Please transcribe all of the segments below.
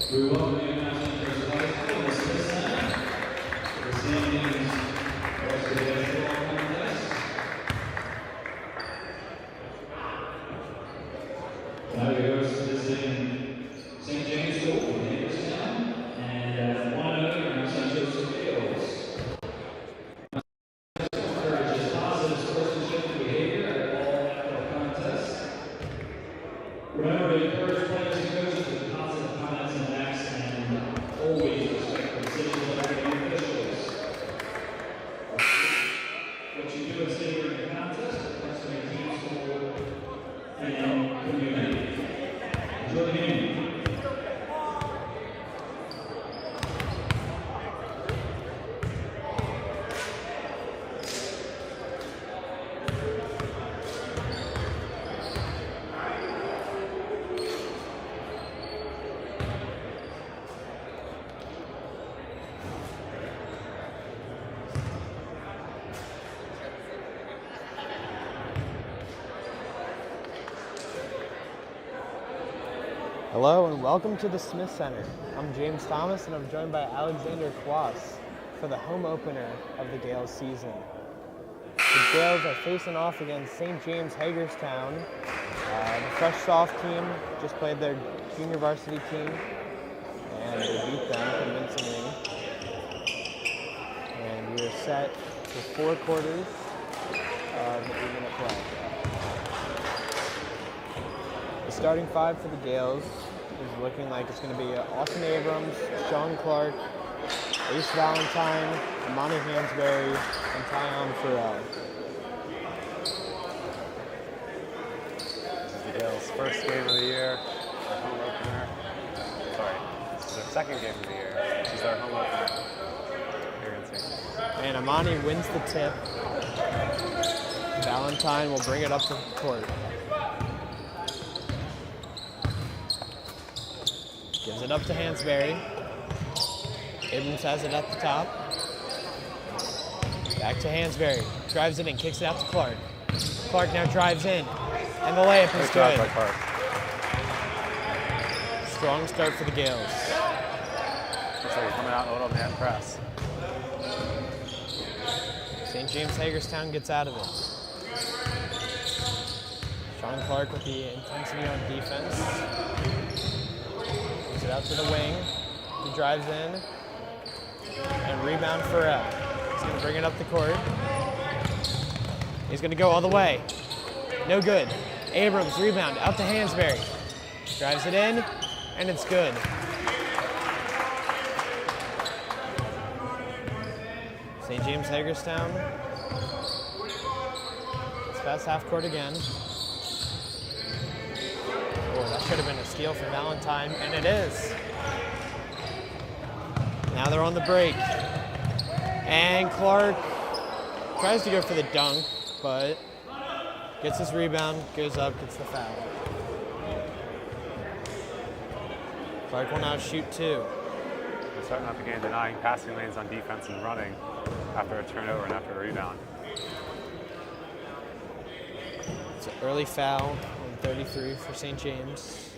We welcome the announcement for the high school in the Smith Center for the St.James Varsity basketball contest. Now we host visiting St. James School in Hagerstown and 1-0 around St. Joseph Fields. Encourages positive sportsmanship behavior at all athletic contests. Remember to encourage players and coaches with positive comments and acts, and always respect the decisions of academic officials. What you do is say during the contest reflects your team, school, and community. Enjoy the game. Hello and welcome to the Smith Center. I'm James Thomas and I'm joined by Alexander Kwas for the home opener of the Gales season. The Gales are facing off against St. James Hagerstown. The fresh soft team just played their junior varsity team and they beat them convincingly. And we are set for 4 quarters of 8-minute play. The starting 5 for the Gales is looking like it's going to be Austin Abrams, Sean Clark, Ace Valentine, Amani Hansberry, and Tyon Farrell. This is the Gales' first game of the year, our home opener. Sorry, this is their second game of the year. This is our home opener here in St. James. And Amani wins the tip. Valentine will bring it up to the court. Gives it up to Hansberry. Abrams has it at the top. Back to Hansberry. Drives it in, kicks it out to Clark. Clark now drives in, and the layup is good. By Clark. Strong start for the Gales. Looks like he's coming out a little man press. St. James Hagerstown gets out of it. Sean Clark with the intensity on defense. It out to the wing. He drives in. And rebound Farrell. He's going to bring it up the court. He's going to go all the way. No good. Abrams rebound out to Hansberry. Drives it in, and it's good. St. James Hagerstown. It's past half court again. That should have been a steal for Valentine, and it is. Now they're on the break. And Clark tries to go for the dunk, but gets his rebound, goes up, gets the foul. Clark will now shoot 2. They're starting off the game denying passing lanes on defense and running after a turnover and after a rebound. It's an early foul. 33 for St. James.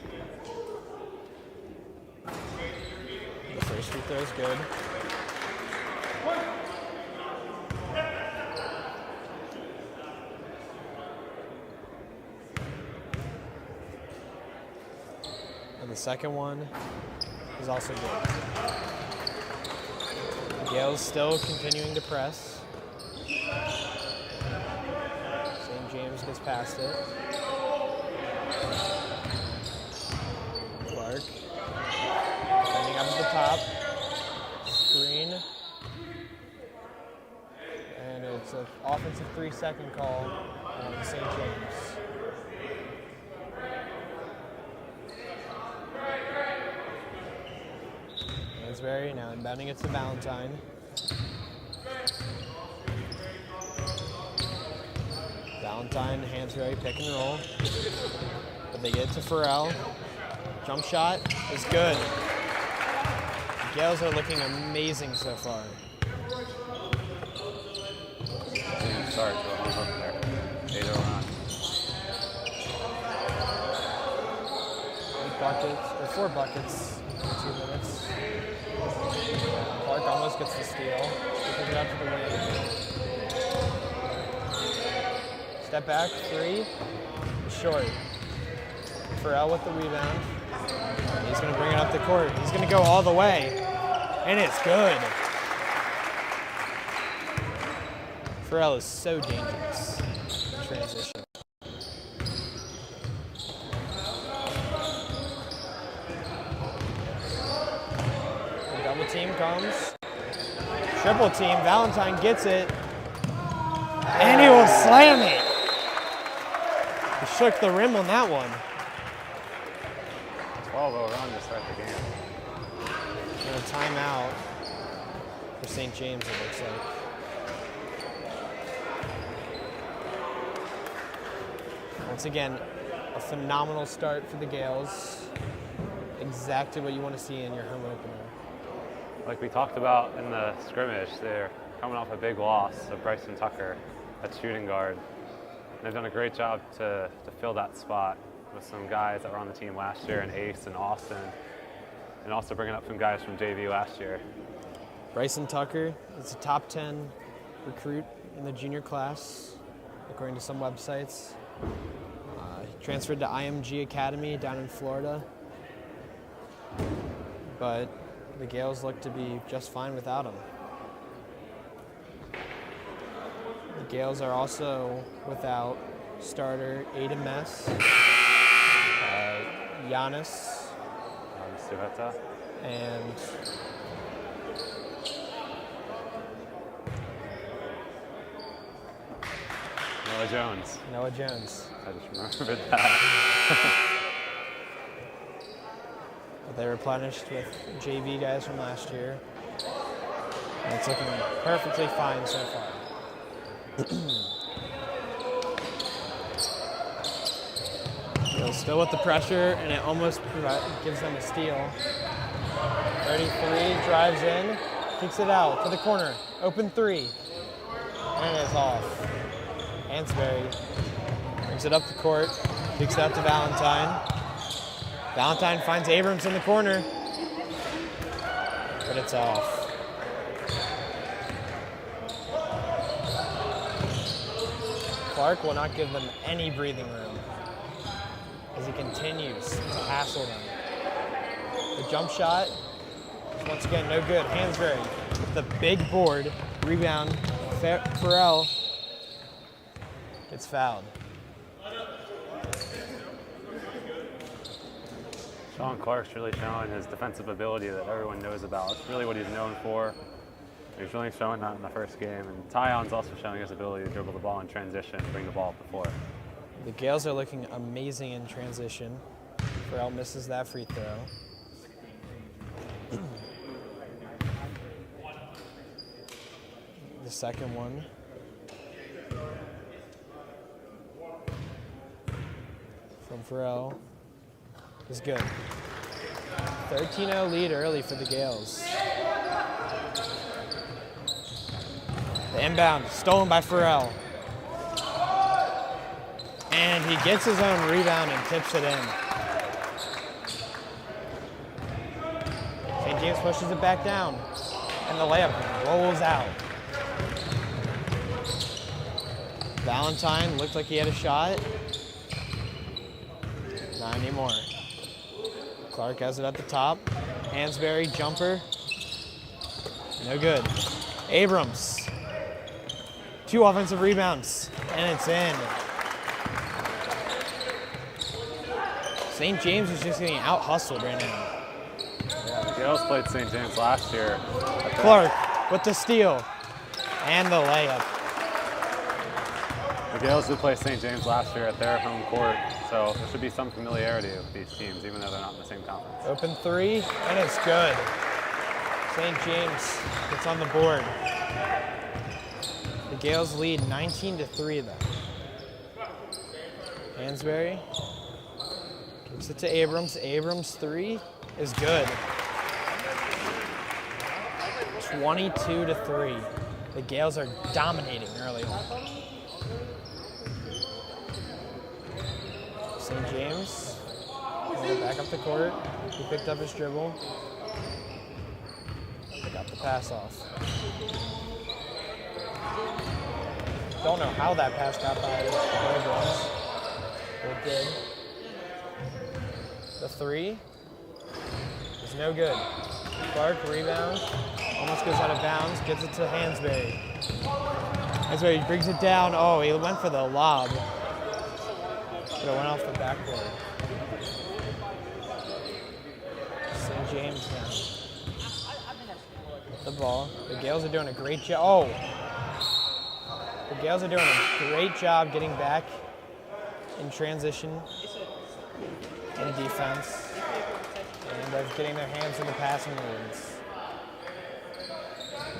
The first free throw is good. And the second one is also good. The Gales still continuing to press. St. James gets past it. Clark, standing up at the top, screen, and it's an offensive 3-second call on St. James. Hansberry now inbounding it to Valentine. Valentine, Hansberry, pick and roll. But they get it to Farrell. Jump shot is good. The Gales are looking amazing so far. Sorry for the home opener. 8-0 run. buckets, or 4 buckets in 2 minutes. Clark almost gets the steal. He picks it out to the wing. Step back, 3. Short. Farrell with the rebound. He's going to bring it up the court. He's going to go all the way. And it's good. Farrell is so dangerous in transition. The double team comes. Triple team. Valentine gets it. And he will slam it. He shook the rim on that one. 12-0 run to start the game. And a timeout for St. James, it looks like. Once again, a phenomenal start for the Gales. Exactly what you want to see in your home opener. Like we talked about in the scrimmage, they're coming off a big loss of Bryson Tucker at shooting guard. And they've done a great job to fill that spot with some guys that were on the team last year, and Ace and Austin, and also bringing up some guys from JV last year. Bryson Tucker is a top 10 recruit in the junior class, according to some websites. He transferred to IMG Academy down in Florida, but the Gales look to be just fine without him. The Gales are also without starter Aiden Mess, Giannis, Suheta. and Noah Jones. I just remembered that. But they replenished with JV guys from last year. And it's looking perfectly fine so far. Still with the pressure, and it almost gives them a steal. 33, drives in, kicks it out to the corner. Open 3, and it's off. Hansberry brings it up the court, kicks it out to Valentine. Valentine finds Abrams in the corner, but it's off. Clark will not give them any breathing room as he continues to hassle them. The jump shot is once again no good. Hansberry with the big board. Rebound. Farrell gets fouled. Sean Clark's really showing his defensive ability that everyone knows about. It's really what he's known for. He's really showing that in the first game. And Tyon's also showing his ability to dribble the ball in transition and bring the ball up the floor. The Gales are looking amazing in transition. Farrell misses that free throw. The second one. From Farrell is good. 13-0 lead early for the Gales. The inbound, stolen by Farrell. And he gets his own rebound and tips it in. St. James pushes it back down, and the layup rolls out. Valentine looked like he had a shot. Not anymore. Clark has it at the top. Hansberry, jumper. No good. Abrams. 2 offensive rebounds, and it's in. St. James is just getting out-hustled right now. Yeah, the Gales played St. James last year. Clark with the steal and the layup. The Gales did play St. James last year at their home court, so there should be some familiarity with these teams, even though they're not in the same conference. Open 3, and it's good. St. James gets on the board. The Gales lead 19-3 though. Hansberry kicks it to Abrams. Abrams 3 is good. 22-3. The Gales are dominating early on. St. James, Back up the court. He picked up his dribble. Got the pass off. Don't know how that pass got by Abrams. But it did. The three is no good. Clark rebound. Almost goes out of bounds. Gets it to Hansberry. Hansberry brings it down. Oh, he went for the lob. But it went off the backboard. St. James now. The ball. The Gales are doing a great job. Oh! The Gales are doing a great job getting back in transition in defense and of getting their hands in the passing lanes.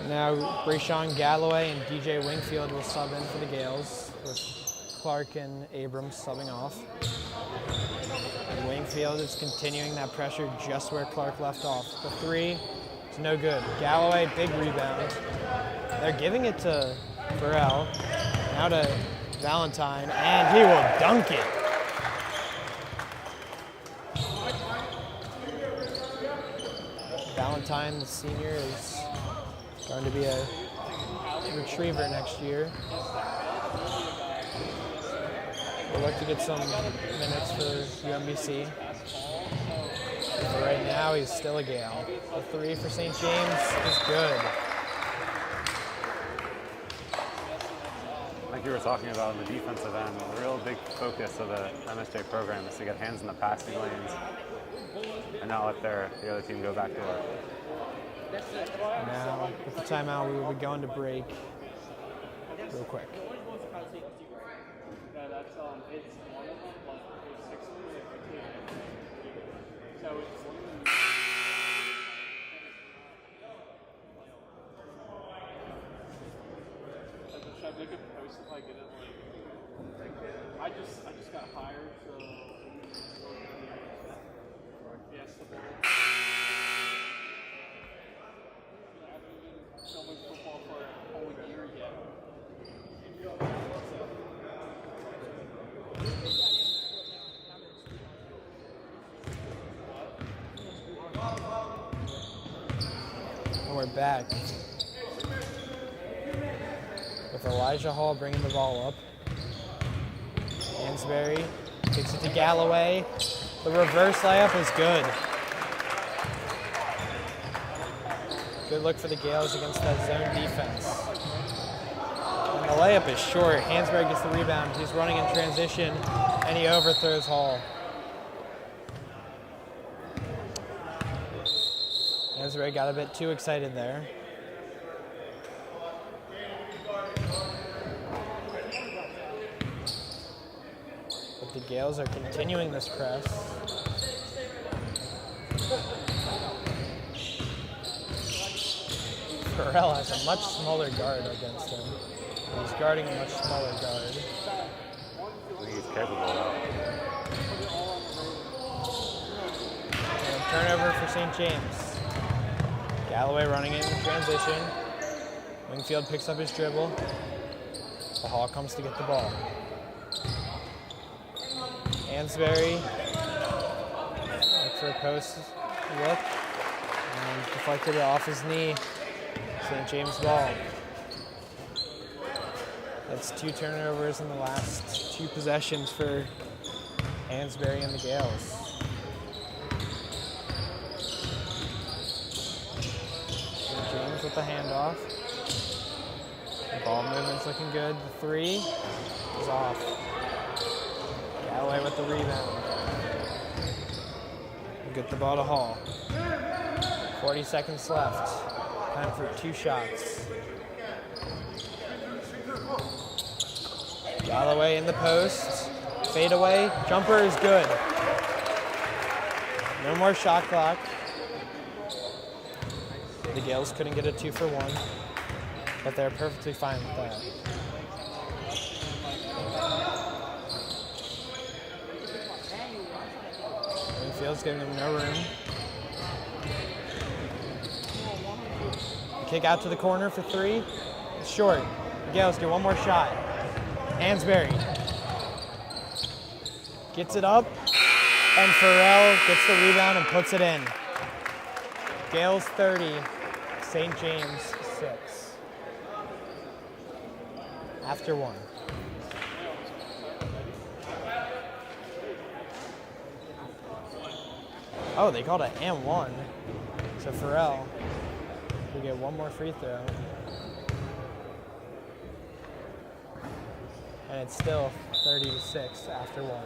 Now Brayshawn Galloway and DJ Wingfield will sub in for the Gales with Clark and Abrams subbing off. And Wingfield is continuing that pressure just where Clark left off. The three is no good. Galloway, big rebound. They're giving it to Burrell. Now to Valentine, and he will dunk it. Valentine, the senior, is going to be a retriever next year. We'll look to get some minutes for UMBC. But right now, he's still a Gale. The three for St. James is good. Like you were talking about in the defensive end, the real big focus of the MSJ program is to get hands in the passing lanes and not let the other team go back door. Now, with the timeout, we will be going to break real quick. I just got hired, so yes. I haven't been filming football for a whole year yet. And we're back with Elijah Hall bringing the ball up. Hansberry takes it to Galloway. The reverse layup is good. Good look for the Gales against that zone defense. And the layup is short. Hansberry gets the rebound. He's running in transition, and he overthrows Hall. Hansberry got a bit too excited there. But the Gales are continuing this press. Burrell has a much smaller guard against him. He's guarding a much smaller guard. I think he's capable of that. And a turnover for St. James. Galloway running in transition. Wingfield picks up his dribble. The Hall comes to get the ball. Hansberry looks for a post look and deflected it off his knee. St. James ball. That's 2 turnovers in the last 2 possessions for Hansberry and the Gales. St. James with the handoff. The ball movement's looking good. The 3 is off. Galloway with the rebound. We'll get the ball to Hall. 40 seconds left. Time for 2 shots. Galloway in the post. Fade away. Jumper is good. No more shot clock. The Gales couldn't get a 2 for 1, but they're perfectly fine with that. Wingfield's giving them no room. Kick out to the corner for 3. It's short. The Gales get one more shot. Hansberry gets it up. And Farrell gets the rebound and puts it in. Gales 30, St. James 6. After 1. Oh, they called it and 1. So Farrell will get one more free throw. And it's still 30-6 after 1.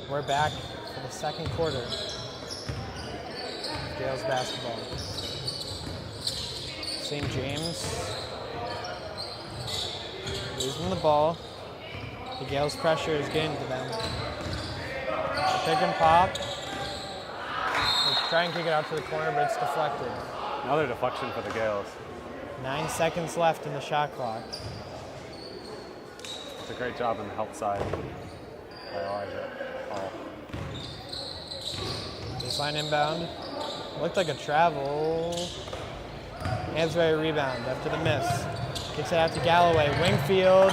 We're back for the second quarter. Gales basketball. St. James losing the ball. The Gales pressure is getting to them. The pick and pop. They try and kick it out to the corner, but it's deflected. Another deflection for the Gales. 9 seconds left in the shot clock. It's a great job on the help side by Elijah. Baseline inbound. Looked like a travel. Hansberry rebound after the miss. Kicks it out to Galloway. Wingfield.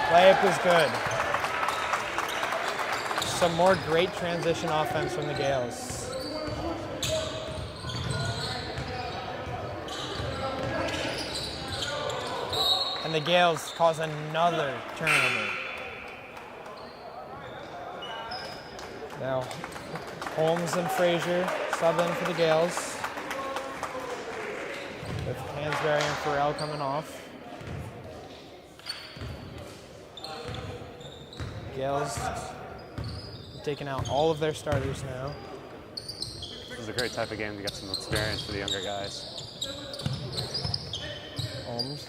Layup is good. Some more great transition offense from the Gales. And the Gales cause another turnover. Now, Holmes and Frazier sub in for the Gales. With Hansberry and Farrell coming off. Gales taking out all of their starters now. This is a great type of game to get some experience for the younger guys. Holmes.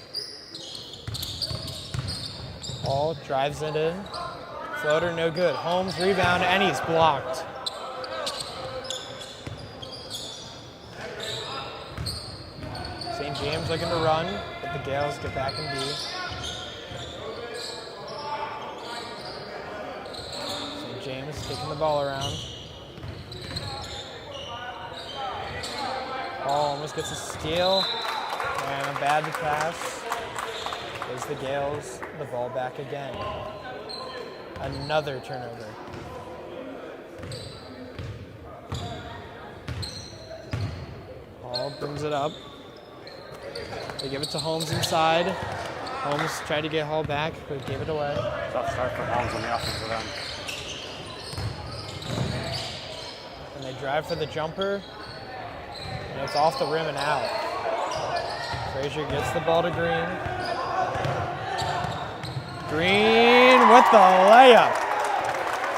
Ball drives it in. Floater no good. Holmes rebound and he's blocked. St. James looking to run, but the Gales get back in D. St. James kicking the ball around. Ball almost gets a steal and a bad pass. Gives the Gales the ball back again. Another turnover. Ball brings it up. They give it to Holmes inside. Holmes tried to get Hall back, but gave it away. Tough start for Holmes on the offensive end. And they drive for the jumper. And it's off the rim and out. Frazier gets the ball to Green. Green with the layup.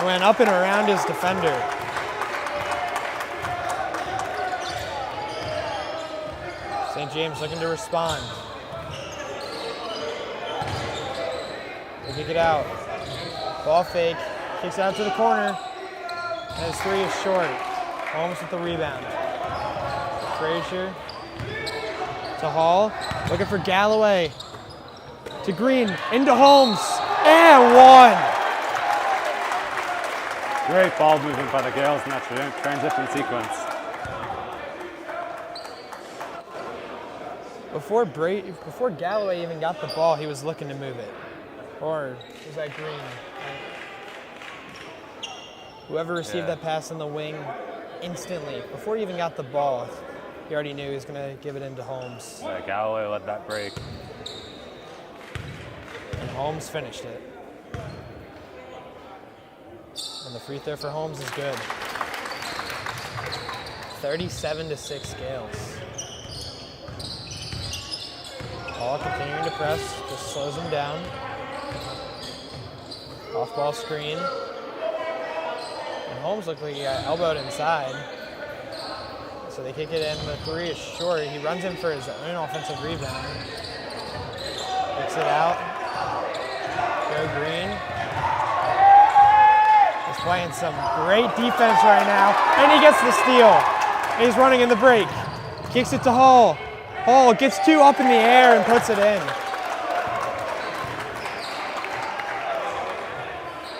Went up and around his defender. St. James looking to respond. They kick it out. Ball fake. Kicks out to the corner. And his three is short. Holmes with the rebound. Frazier to Hall. Looking for Galloway. To Green. Into Holmes. And one. Great ball movement by the Gales in that transition sequence. Before Galloway even got the ball, he was looking to move it. Or was that Green? Whoever received that pass in the wing instantly, before he even got the ball, he already knew he was going to give it into Holmes. Yeah, Galloway let that break. And Holmes finished it. And the free throw for Holmes is good. 37-6 Gales. Ball continuing to press, just slows him down. Off ball screen. And Holmes looked like he got elbowed inside. So they kick it in. The three is short. He runs in for his own offensive rebound. Kicks it out. Joe Green is playing some great defense right now. And he gets the steal. And he's running in the break. Kicks it to Hall. Hall gets two up in the air and puts it in.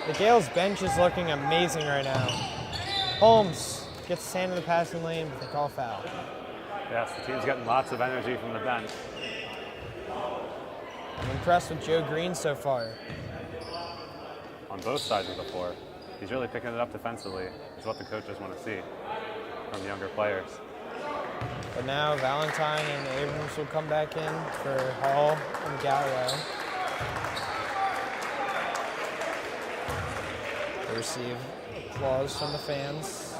The Gales bench is looking amazing right now. Holmes gets his hand in the passing lane, but they call foul. Yes, the team's getting lots of energy from the bench. I'm impressed with Joe Green so far. On both sides of the floor. He's really picking it up defensively. It's what the coaches want to see from younger players. But now Valentine and Abrams will come back in for Hall and Galloway. They receive applause from the fans.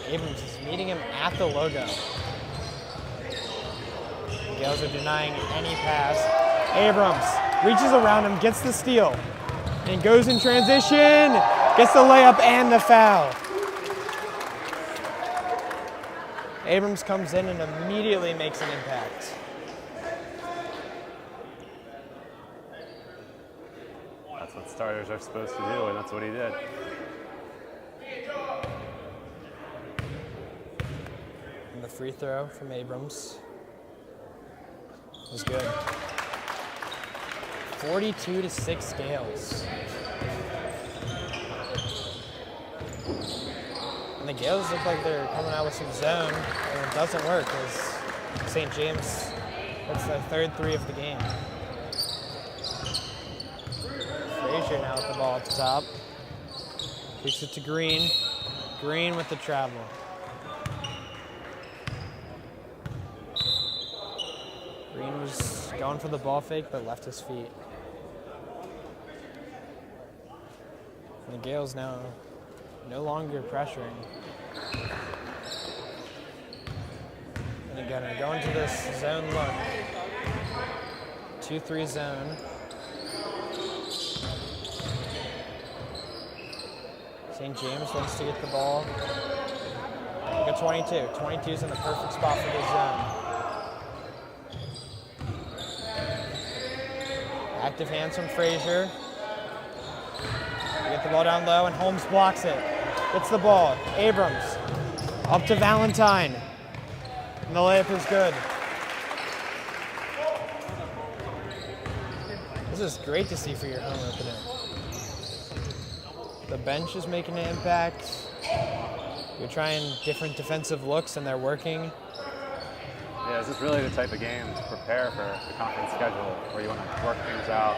Abrams is meeting him at the logo. The Gales are denying any pass. Abrams reaches around him, gets the steal, and goes in transition, gets the layup and the foul. Abrams comes in and immediately makes an impact. That's what starters are supposed to do, and that's what he did. And the free throw from Abrams was good. 42-6 Gales. And the Gales look like they're coming out with some zone, and it doesn't work because St. James, that's their third three of the game. Frazier now with the ball at the top. Kicks it to Green. Green with the travel. Green was going for the ball fake, but left his feet. And the Gales now no longer pressuring. And again, we're going to this zone look. 2-3 zone. St. James wants to get the ball. Look at 22. 22's in the perfect spot for this zone. Active hands from Frazier. They get the ball down low, and Holmes blocks it. Gets the ball. Abrams up to Valentine. And the layup is good. This is great to see for your home opener. The bench is making an impact. You're trying different defensive looks, and they're working. Yeah, this is really the type of game to prepare for the conference schedule, where you want to work things out,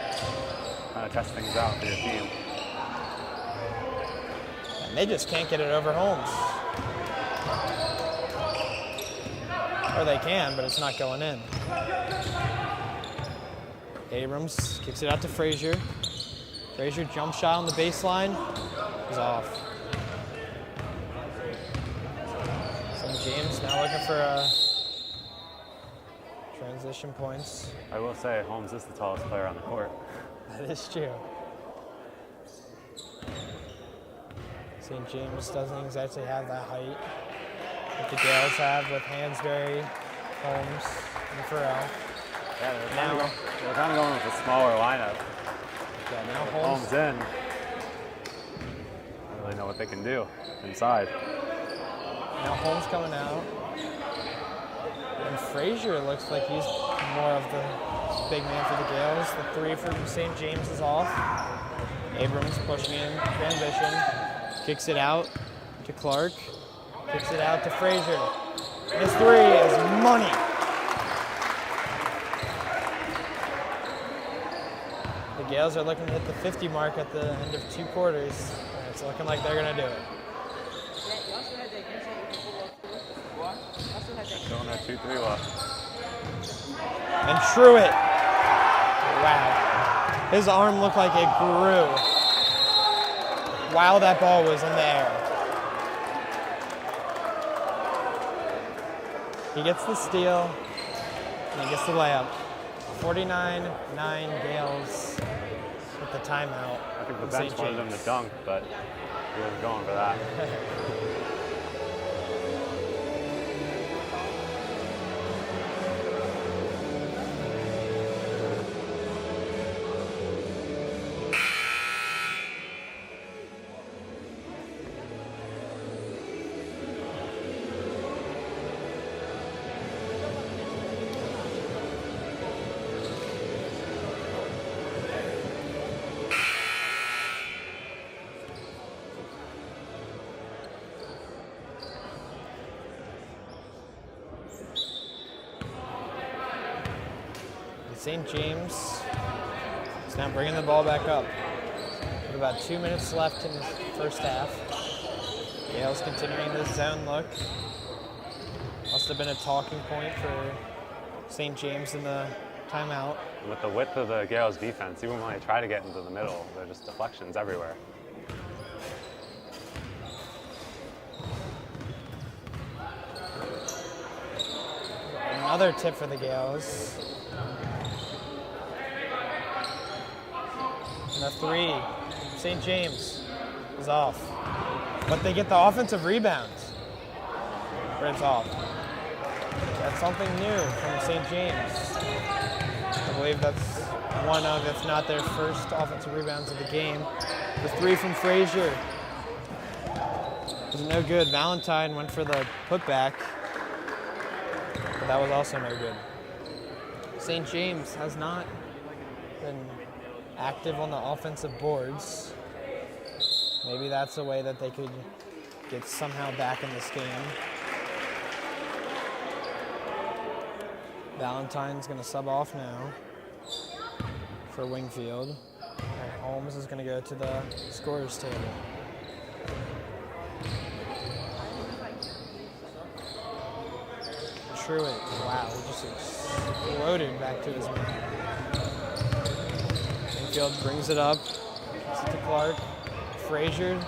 kind of test things out for your team. And they just can't get it over Holmes. Or they can, but it's not going in. Abrams kicks it out to Frazier. Frazier jump shot on the baseline is off. St. James now looking for transition points. I will say, Holmes is the tallest player on the court. That is true. St. James doesn't exactly have that height that the Gales have with Hansberry, Holmes, and Farrell. Yeah, they're kind of going with a smaller lineup. Yeah, now Holmes in. I don't really know what they can do inside. Now Holmes coming out. And Frazier looks like he's more of the big man for the Gales. The three from St. James is off. Abrams pushing in transition. Kicks it out to Clark. Kicks it out to Frazier. His three is money. The Gales are looking to hit the 50 mark at the end of 2 quarters. And it's looking like they're going to do it. Still in there 2-3 left. And Truitt. Wow. His arm looked like it grew while that ball was in the air. He gets the steal, and he gets the layup. 49-9 Gales with the timeout. I think the from bench St. wanted him James. to dunk, but he wasn't going for that. St. James is now bringing the ball back up. With about 2 minutes left in the first half. Gales continuing this zone look. Must have been a talking point for St. James in the timeout. With the width of the Gales defense, even when they try to get into the middle, there are just deflections everywhere. Another tip for the Gales. And a 3. St. James is off. But they get the offensive rebound. But it's off. That's something new from St. James. I believe that's one of, if not their first offensive rebounds of the game. The 3 from Frazier was no good. Valentine went for the putback, but that was also no good. St. James has not been active on the offensive boards. Maybe that's a way that they could get somehow back in this game. Valentine's going to sub off now for Wingfield. And Holmes is going to go to the scorer's table. Truitt, wow, he just exploded back to his man. Wingfield brings it up, kicks it to Clark. Frazier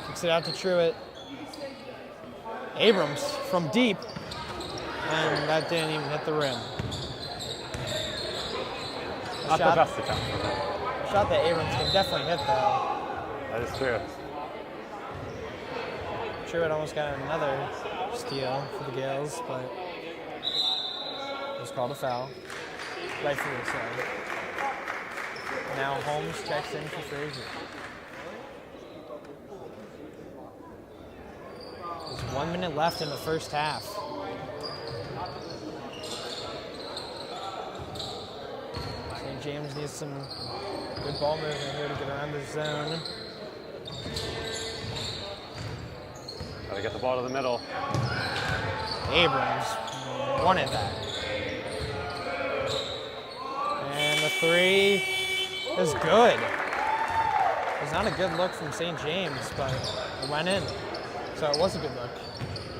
kicks it out to Truitt. Abrams from deep, and that didn't even hit the rim. Not the best attempt. Shot that Abrams can definitely hit, though. That is true. Truitt almost got another steal for the Gales, but it was called a foul. Rightfully so. Now Holmes checks in for Frazier. There's 1 minute left in the first half. St. James needs some good ball movement here to get around the zone. Gotta get the ball to the middle. Abrams wanted that. And the 3 is good. It was not a good look from St. James, but it went in. So it was a good look.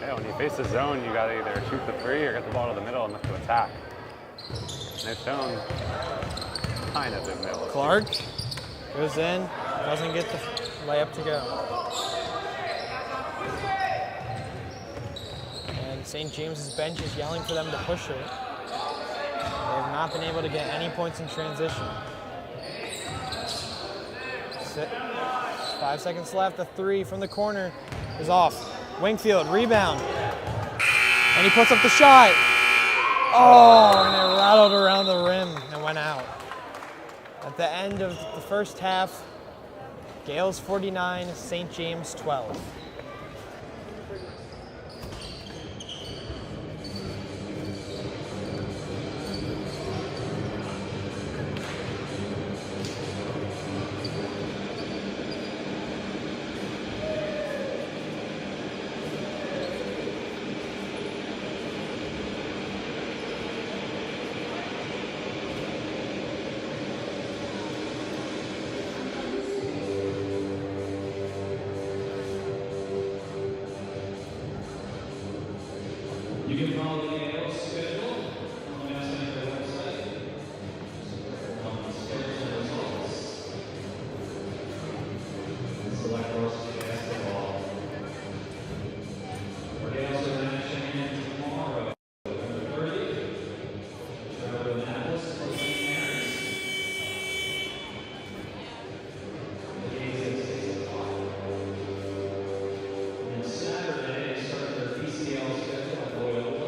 Yeah, when you face the zone, you gotta either shoot the 3 or get the ball to the middle and look to attack. And they've shown kind of in middle. Clark goes in, doesn't get the layup to go. And St. James's bench is yelling for them to push it. They have not been able to get any points in transition. 5 seconds left. The 3 from the corner is off. Wingfield, rebound. And he puts up the shot. Oh, and it rattled around the rim and went out. At the end of the first half, Gales 49, St. James 12. You can follow the Gales schedule on the MSJ website. Schedules and results. And select varsity basketball. Our Gales are in action again tomorrow, November 30th. Travel to Annapolis, plus St. Mary's. The game's at 6 o'clock. And Saturday, they start their PCL schedule at Loyola.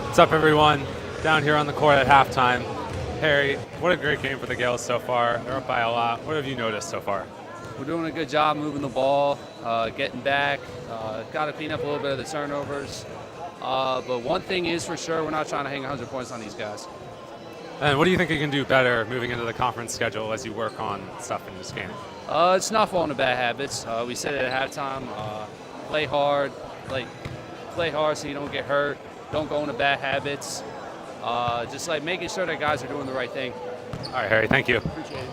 What's up, everyone? Down here on the court at halftime. Harry, what a great game for the Gales so far. They're up by a lot. What have you noticed so far? We're doing a good job moving the ball, getting back. Got to clean up a little bit of the turnovers. But one thing is for sure, we're not trying to hang 100 points on these guys. And what do you think you can do better moving into the conference schedule as you work on stuff in this game? It's not falling to bad habits. We said it at halftime. Play hard, play hard so you don't get hurt. Don't go into bad habits. Just making sure that guys are doing the right thing. All right, Harry, thank you. Appreciate it.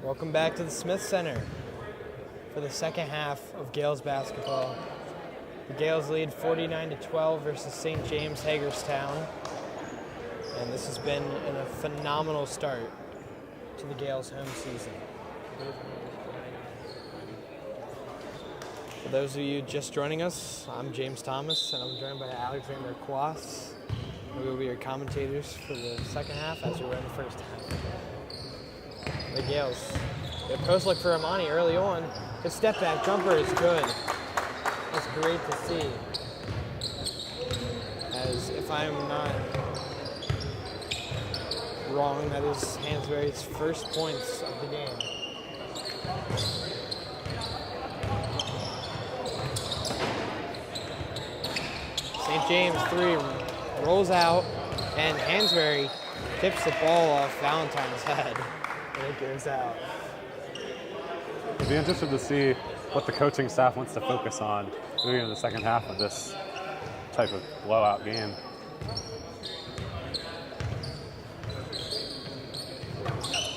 Welcome back to the Smith Center for the second half of Gales basketball. The Gales lead 49-12 versus St. James Hagerstown. And this has been a phenomenal start to the Gales home season. For those of you just joining us, I'm James Thomas, and I'm joined by Alexander Kwas. We will be your commentators for the second half as we were in the first half. The Gales, good post look for Amani early on. His step back jumper is good. That's great to see. is, if I'm not wrong, that is Hansberry's first points of the game. St. James 3 rolls out, and Hansberry tips the ball off Valentine's head, and it goes out. I'd be interested to see what the coaching staff wants to focus on moving into the second half of this type of blowout game.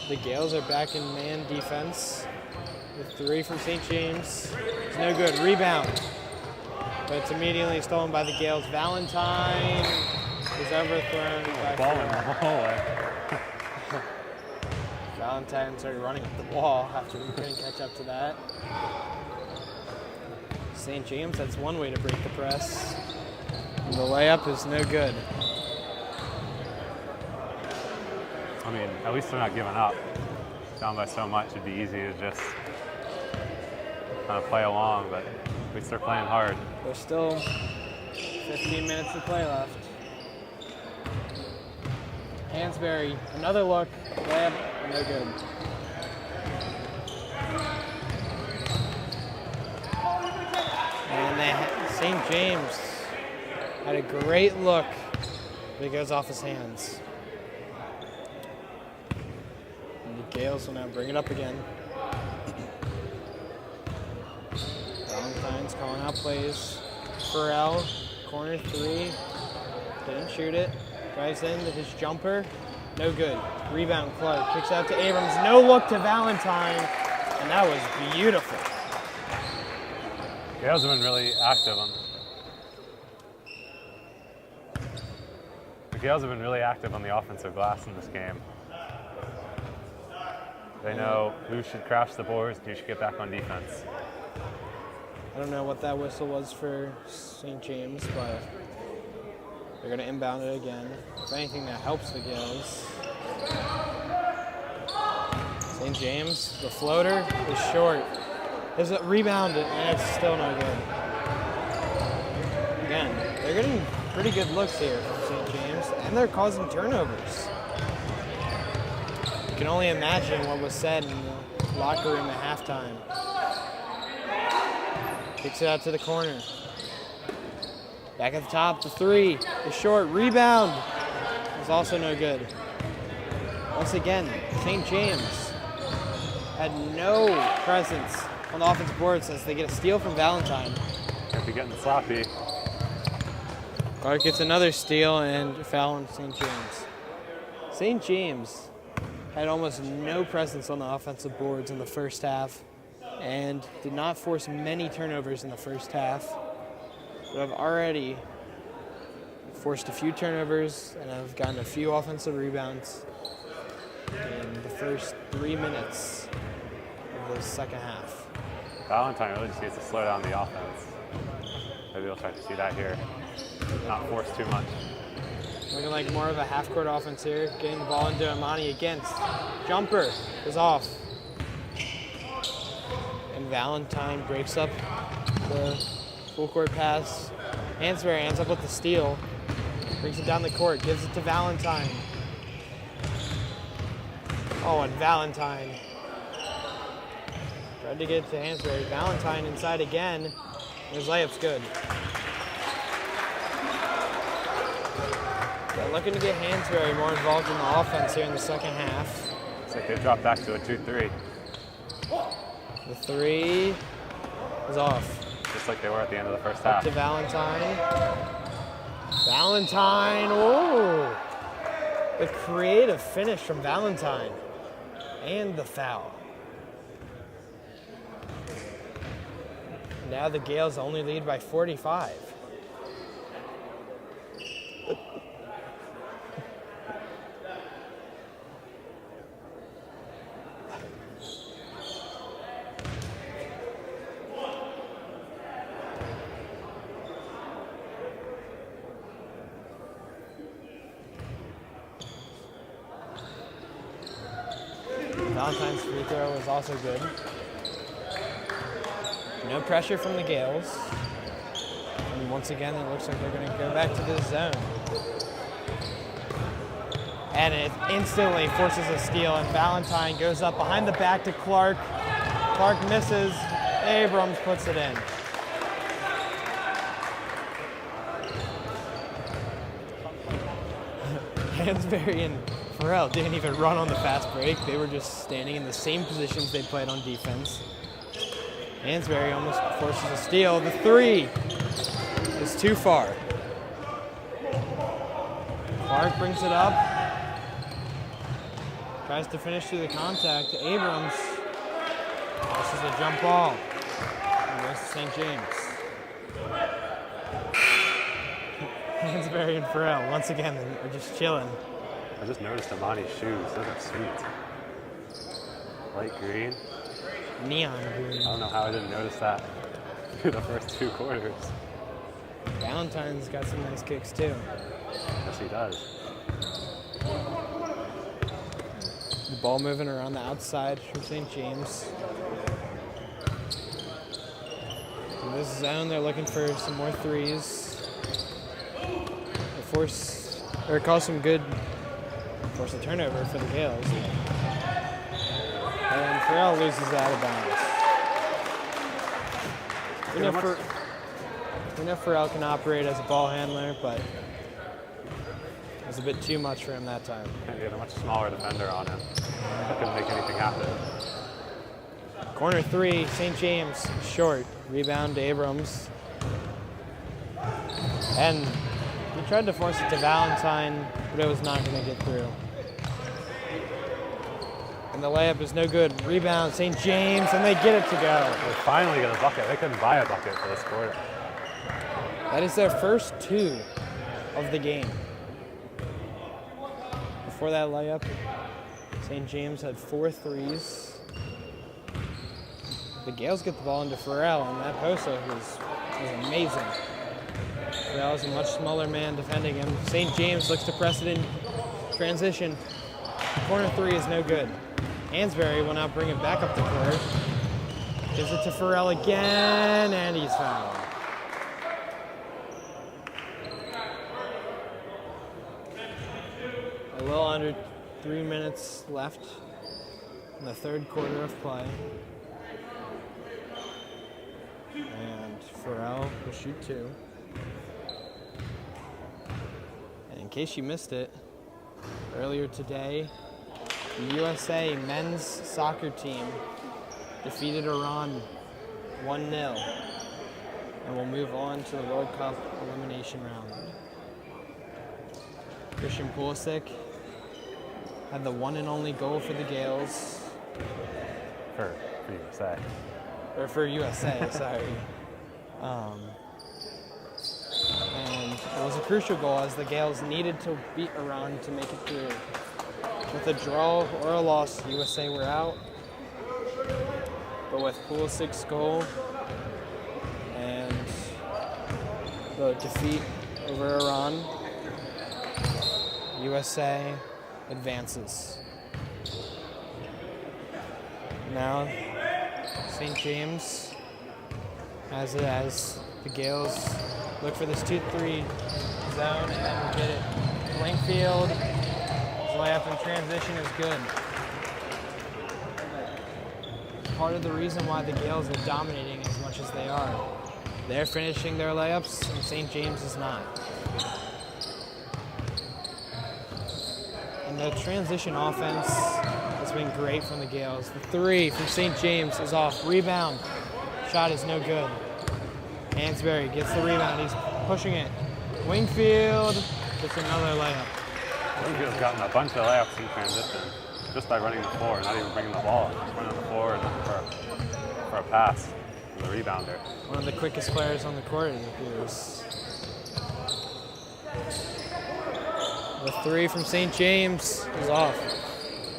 The Gales are back in man defense. The 3 from St. James. It's no good. Rebound. But it's immediately stolen by the Gales. Valentine is overthrown by Ball in the hallway. Valentine started running up the wall after we couldn't catch up to that. St. James, that's one way to break the press. And the layup is no good. I mean, at least they're not giving up. Down by so much, it'd be easy to just kind of play along, but at least they're playing hard. There's still 15 minutes to play left. Hansberry, another look, layup, no good. And St. James had a great look, but it goes off his hands. And the Gales will now bring it up again. Valentine's calling out plays. Farrell, corner 3, didn't shoot it. Drives in with his jumper, no good. Rebound, Clark kicks out to Abrams, no look to Valentine, and that was beautiful. Gales have been really active on. The Gales have been really active on the offensive glass in this game. They know who should crash the boards and who should get back on defense. I don't know what that whistle was for St. James, but they're going to inbound it again. If anything, that helps the Gales. St. James, the floater is short. There's a rebound, and it's still no good. Again, they're getting pretty good looks here from St. James, and they're causing turnovers. You can only imagine what was said in the locker room at halftime. Kicks it out to the corner. Back at the top, the 3 is short. Rebound is also no good. Once again, St. James had no presence on the offensive board since they get a steal from Valentine. Might be getting sloppy. Clark gets another steal and foul on St. James. St. James had almost no presence on the offensive boards in the first half and did not force many turnovers in the first half. But I've already forced a few turnovers and I've gotten a few offensive rebounds in the first 3 minutes of the second half. Valentine really just needs to slow down the offense. Maybe we'll start to see that here. Not force too much. Looking like more of a half-court offense here. Getting the ball into Amani against. Jumper is off. And Valentine breaks up the full-court pass. Hansberry ends up with the steal. Brings it down the court. Gives it to Valentine. Oh, and Valentine tried to get it to Hansberry. Valentine inside again. And his layup's good. They're looking to get Hansberry more involved in the offense here in the second half. Looks like they dropped back to a 2-3. The 3 is off. Just like they were at the end of the first Up half. to Valentine. Valentine, oh! The creative finish from Valentine. And the foul. Now the Gales only lead by 45. Valentine's free throw was also good. No pressure from the Gales. And once again, it looks like they're going to go back to the zone. And it instantly forces a steal, and Valentine goes up behind the back to Clark. Clark misses. Abrams puts it in. Hansberry and Farrell didn't even run on the fast break. They were just standing in the same positions they played on defense. Hansberry almost forces a steal. The three is too far. Clark brings it up. Tries to finish through the contact to Abrams. This is a jump ball. And goes to St. James. Hansberry and Farrell, once again, are just chilling. I just noticed Amani's shoes. Those are sweet. Light green. Neon green. I don't know how I didn't notice that through the first 2 quarters. Valentine's got some nice kicks too. Yes, he does. The ball moving around the outside from St. James. In this zone, they're looking for some more threes. Force a turnover for the Gales. And Farrell loses it out of bounds. We know Farrell can operate as a ball handler, but it was a bit too much for him that time. Can't get a much smaller defender on him. I couldn't make anything happen. Corner 3, St. James, short. Rebound to Abrams. And he tried to force it to Valentine, but it was not going to get through. And the layup is no good. Rebound, St. James, and they get it to go. They finally get a bucket. They couldn't buy a bucket for this quarter. That is their first 2 of the game. Before that layup, St. James had 4 threes. The Gales get the ball into Farrell, and that post-up was amazing. Farrell is a much smaller man defending him. St. James looks to press it in transition. Corner 3 is no good. Hansberry will now bring it back up the court. Gives it to Farrell again, and he's fouled. A little under 3 minutes left in the third quarter of play. And Farrell will shoot 2. And in case you missed it, earlier today, the USA men's soccer team defeated Iran 1-0 and will move on to the World Cup elimination round. Christian Pulisic had the one and only goal for the Gales. For USA. Or for USA, sorry. And it was a crucial goal as the Gales needed to beat Iran to make it through. With a draw or a loss, USA were out. But with Pulisic's goal and the defeat over Iran, USA advances. Now, St. James has it as the Gales look for this 2-3 zone and then get it. Wingfield, his layup in transition is good. Part of the reason why the Gales are dominating as much as they are. They're finishing their layups and St. James is not. And the transition offense has been great from the Gales. The 3 from St. James is off. Rebound. Shot is no good. Hansberry gets the rebound. He's pushing it. Wingfield gets another layup. Wingfield's gotten a bunch of layups in transition just by running the floor, not even bringing the ball. Just running on the floor and looking for a pass from the rebounder. One of the quickest players on the court, it appears. The 3 from St. James is off.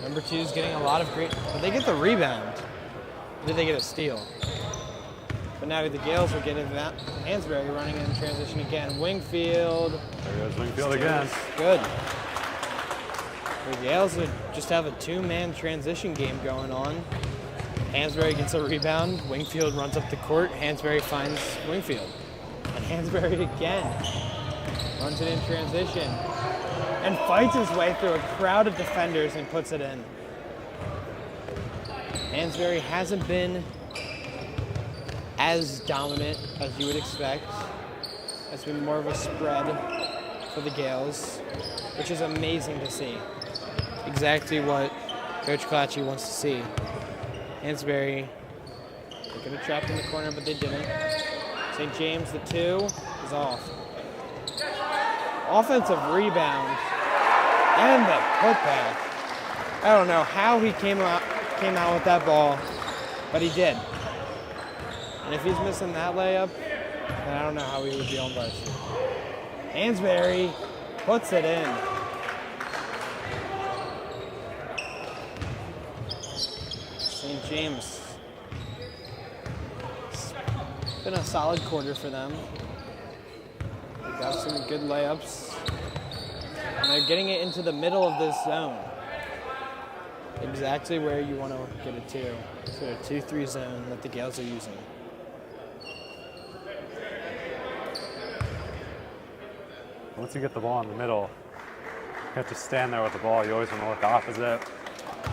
Number 2 is getting a lot of great, but they get the rebound. Did they get a steal? But now the Gales will get it. Hansberry running in transition again. Wingfield. There goes Wingfield again. Good. The Gales would just have a 2-man transition game going on. Hansberry gets a rebound. Wingfield runs up the court. Hansberry finds Wingfield. And Hansberry again. Runs it in transition. And fights his way through a crowd of defenders and puts it in. Hansberry hasn't been as dominant as you would expect. It's been more of a spread for the Gales, which is amazing to see. Exactly what Coach Clatchy wants to see. Hansberry, they could have trapped in the corner, but they didn't. St. James, the 2, is off. Offensive rebound and the putback. I don't know how he came out with that ball, but he did. And if he's missing that layup, then I don't know how he would be on varsity. Hansberry puts it in. St. James. It's been a solid quarter for them. They got some good layups. And they're getting it into the middle of this zone. Exactly where you want to get it to. So a 2-3 zone that the Gales are using. Once you get the ball in the middle, you have to stand there with the ball. You always want to look opposite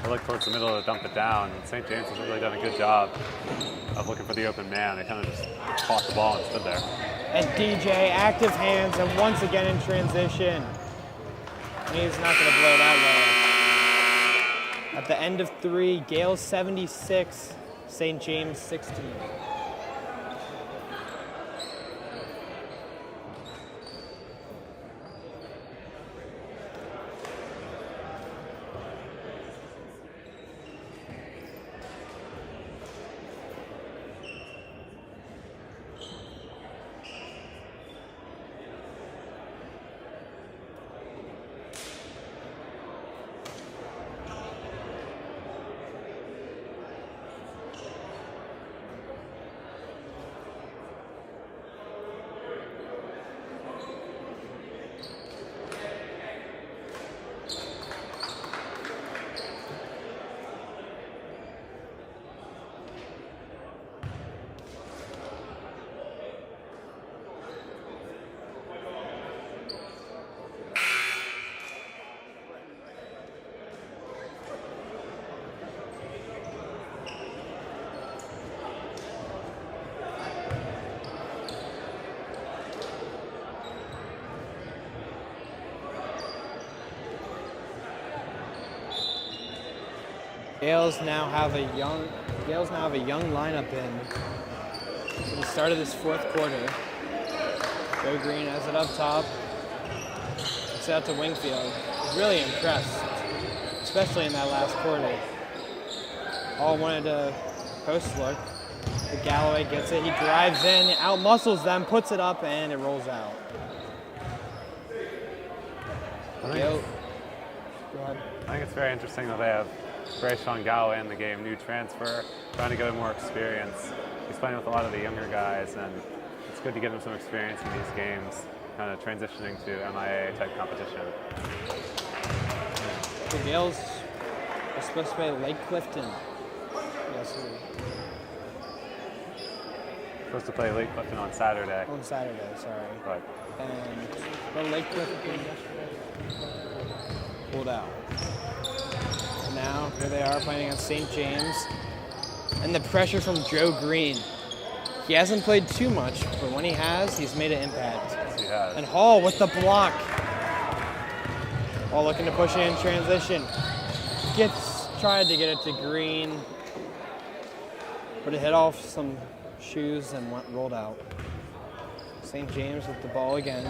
or look towards the middle to dump it down. And St. James has really done a good job of looking for the open man. They kind of just caught the ball and stood there. And DJ, active hands, and once again in transition. And he's not going to blow that way. At the end of 3, Gales 76, St. James 16. Gales now have a young lineup in for the start of this 4th quarter. Joe Green has it up top. It's out to Wingfield. He's really impressed, especially in that last quarter. All wanted to post look. But Galloway gets it. He drives in, out-muscles them, puts it up, and it rolls out. I think it's very interesting that they have Brayshawn Galloway in the game, new transfer, trying to get him more experience. He's playing with a lot of the younger guys, and it's good to get him some experience in these games, kind of transitioning to MIA type competition. The Gales are supposed to play Lake Clifton. Yes, sir. Supposed to play Lake Clifton on Saturday. On Saturday, sorry. But And Lake Clifton pulled out. Now, here they are playing against St. James. And the pressure from Joe Green. He hasn't played too much, but when he has, he's made an impact. yes, he has. And Hall with the block. Hall looking to push it in transition. Tried to get it to Green, but it hit off some shoes and rolled out. St. James with the ball again.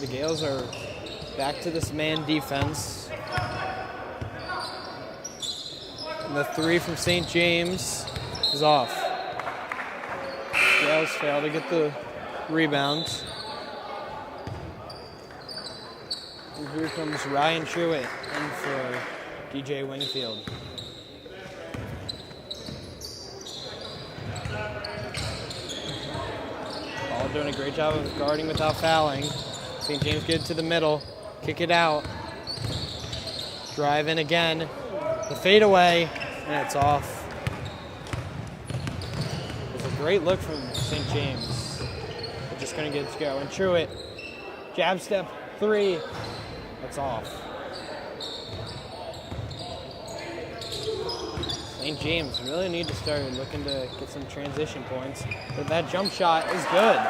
The Gales are back to this man defense. And the 3 from St. James is off. Gales fail to get the rebound. And here comes Ryan Truitt in for DJ Wingfield. All doing a great job of guarding without fouling. St. James get it to the middle, kick it out, drive in again, the fadeaway, and it's off. Great look from St. James. They're just going to get it to go. And Truitt, jab step, 3. That's off. St. James really need to start looking to get some transition points. But that jump shot is good.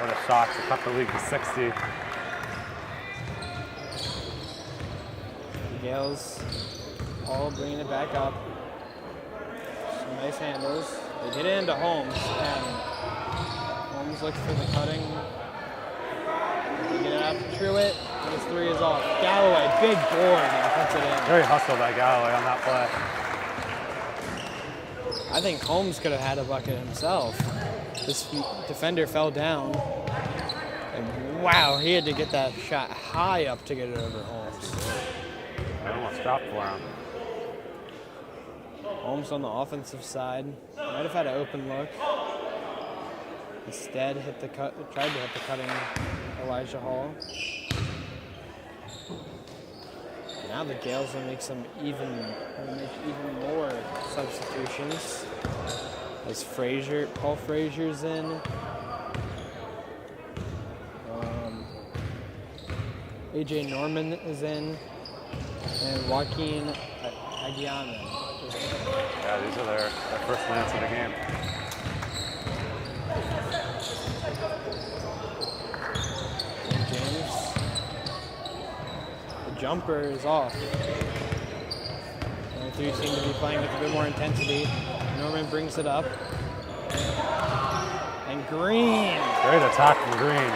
What a shot to cut the lead to 60. The Gales all bringing it back up. Some nice handles. They get it into Holmes, and Holmes looks for the cutting. They get it out to Truitt, and his 3 is off. Galloway, big board, and puts it in. Very hustle by Galloway on that play. I think Holmes could have had a bucket himself. This defender fell down. And wow, he had to get that shot high up to get it over Holmes. I almost dropped for him. Holmes on the offensive side. Might have had an open look. Instead, tried to hit the cutting Elijah Hall. Now the Gales will make even more substitutions. As Paul Frazier's in. AJ Norman is in. And Joaquin Aguiano is in. Yeah, these are their first minutes of the game. St. James. The jumper is off. The 3 seem to be playing with a bit more intensity. Norman brings it up. And Green. Great attack from Green.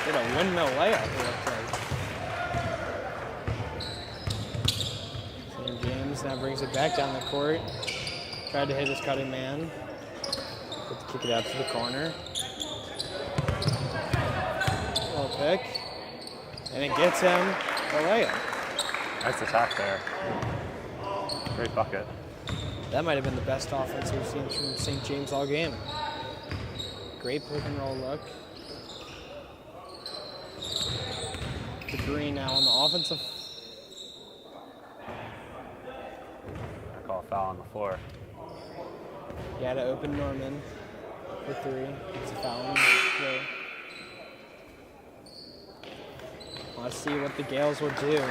Did a windmill layup, it looked like. St. James now brings it back down the court. Tried to hit his cutting man. But to kick it out to the corner. Little pick. And it gets him the layup. Nice attack there. Great bucket. That might have been the best offense we've seen from St. James all game. Great pick and roll look. To Green now on the offensive. I call a foul on the floor. He had to open Norman for 3. It's a foul on the floor. Let's see what the Gales will do.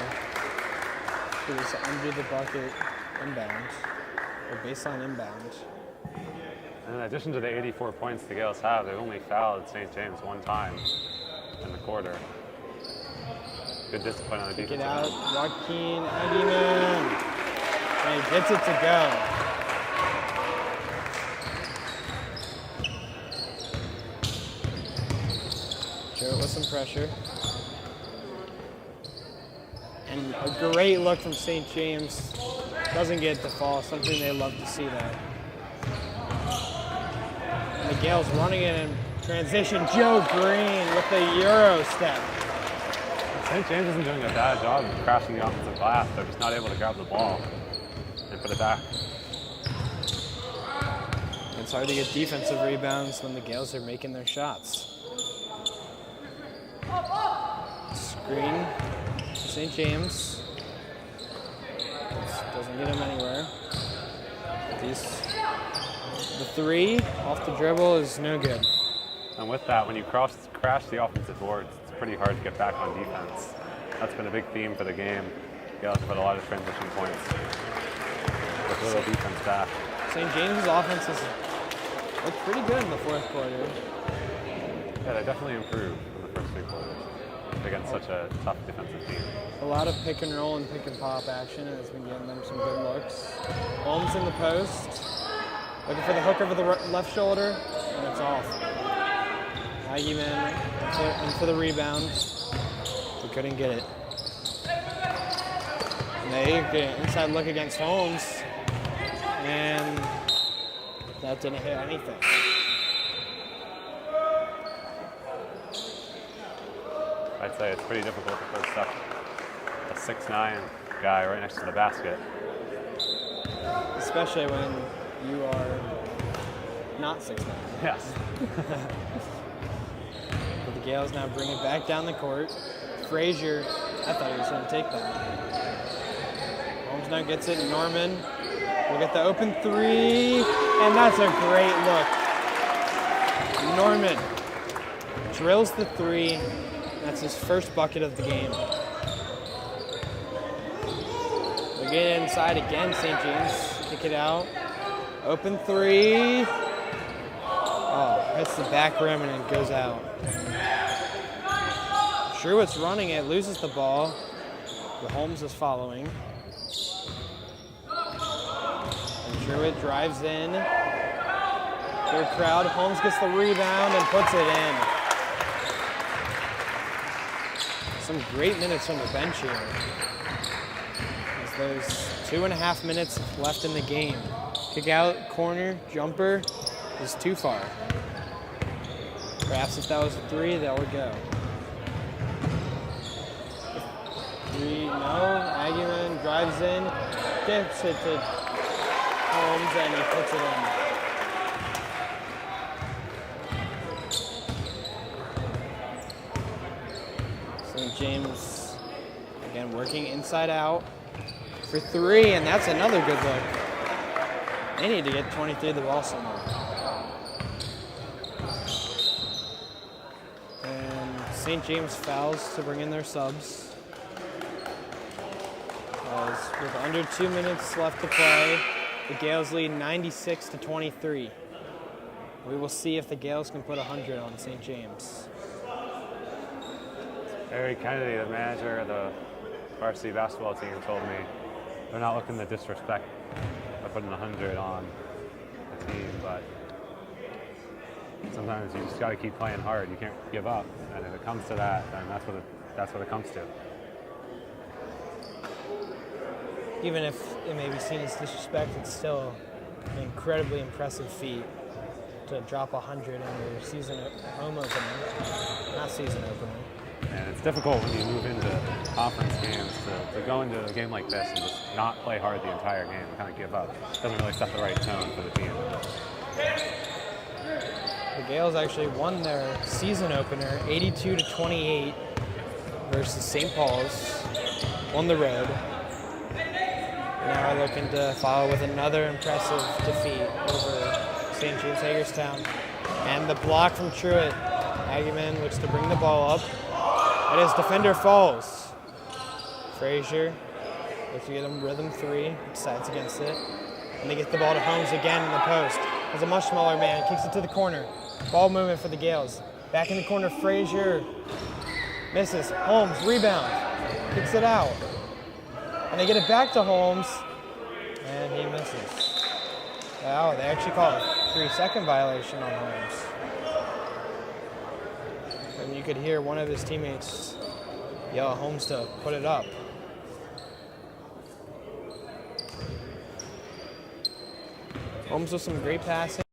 It was under the bucket inbound, or baseline inbound. And in addition to the 84 points the Gales have, they've only fouled St. James 1 time in the quarter. Good discipline on the defense. Get out, Joaquin Aguiman. And he gets it to go. Joe with some pressure. And a great look from St. James. Doesn't get to fall, something they love to see there. And the Gales running it in transition. Joe Green with the Euro step. St. James isn't doing a bad job of crashing the offensive glass. They're just not able to grab the ball and put it back. It's hard to get defensive rebounds when the Gales are making their shots. Screen. St. James doesn't get him anywhere. The 3 off the dribble is no good. And with that, when you crash the offensive boards, it's pretty hard to get back on defense. That's been a big theme for the game. Gales put a lot of transition points with little defense back. St. James's offense has looked pretty good in the 4th quarter. Yeah, they definitely improved in the first 3 quarters against such a tough defensive team. A lot of pick and roll and pick and pop action has been getting them some good looks. Holmes in the post. Looking for the hook over the left shoulder, and it's off. Aguiman in for the rebound. He couldn't get it. And they get an inside look against Holmes, and that didn't hit anything. I'd say it's pretty difficult to post up a 6'9" guy right next to the basket. Especially when you are not 6'9". Yes. But the Gales now bring it back down the court. Frazier, I thought he was going to take that. Holmes now gets it. Norman Look at the open three, and that's a great look. Norman drills the three. That's his first bucket of the game. We get inside again, St. James. Kick it out. Open three. Oh, hits the back rim and it goes out. Sherwood's running it, loses the ball. The Holmes is following. And Sherwood drives in. Good crowd. Holmes gets the rebound and puts it in. Some great minutes from the bench here. As there's 2.5 minutes left in the game. Kick out, corner, jumper is too far. Perhaps if that was a three, that would go. Three, no. Aguiman drives in, gets it to Holmes, and he puts it in. St. James, again, working inside out for three, and that's another good look. They need to get 23 the ball somewhere. And St. James fouls to bring in their subs. As with under 2 minutes left to play, the Gales lead 96-23. We will see if the Gales can put 100 on St. James. Eric Kennedy, the manager of the varsity basketball team, told me they're not looking to disrespect by putting 100 on the team, but sometimes you just got to keep playing hard. You can't give up, and if it comes to that, then that's what it comes to. Even if it may be seen as disrespect, it's still an incredibly impressive feat to drop 100 in your season home opener, not season opener. And it's difficult when you move into conference games to go into a game like this and just not play hard the entire game and kind of give up. It doesn't really set the right tone for the team. The Gales actually won their season opener 82-28 versus St. Paul's on the road. Now we're looking to follow with another impressive defeat over St. James Hagerstown. And the block from Truitt. Aguiman looks to bring the ball up. And his defender falls. Frazier looks to get him rhythm three, decides against it. And they get the ball to Holmes again in the post. There's a much smaller man, kicks it to the corner. Ball movement for the Gales. Back in the corner, Frazier misses. Holmes, rebound, kicks it out. And they get it back to Holmes, and he misses. Wow, they actually call a 3-second violation on Holmes. And you could hear one of his teammates yell at Holmes to put it up. Holmes with some great passing.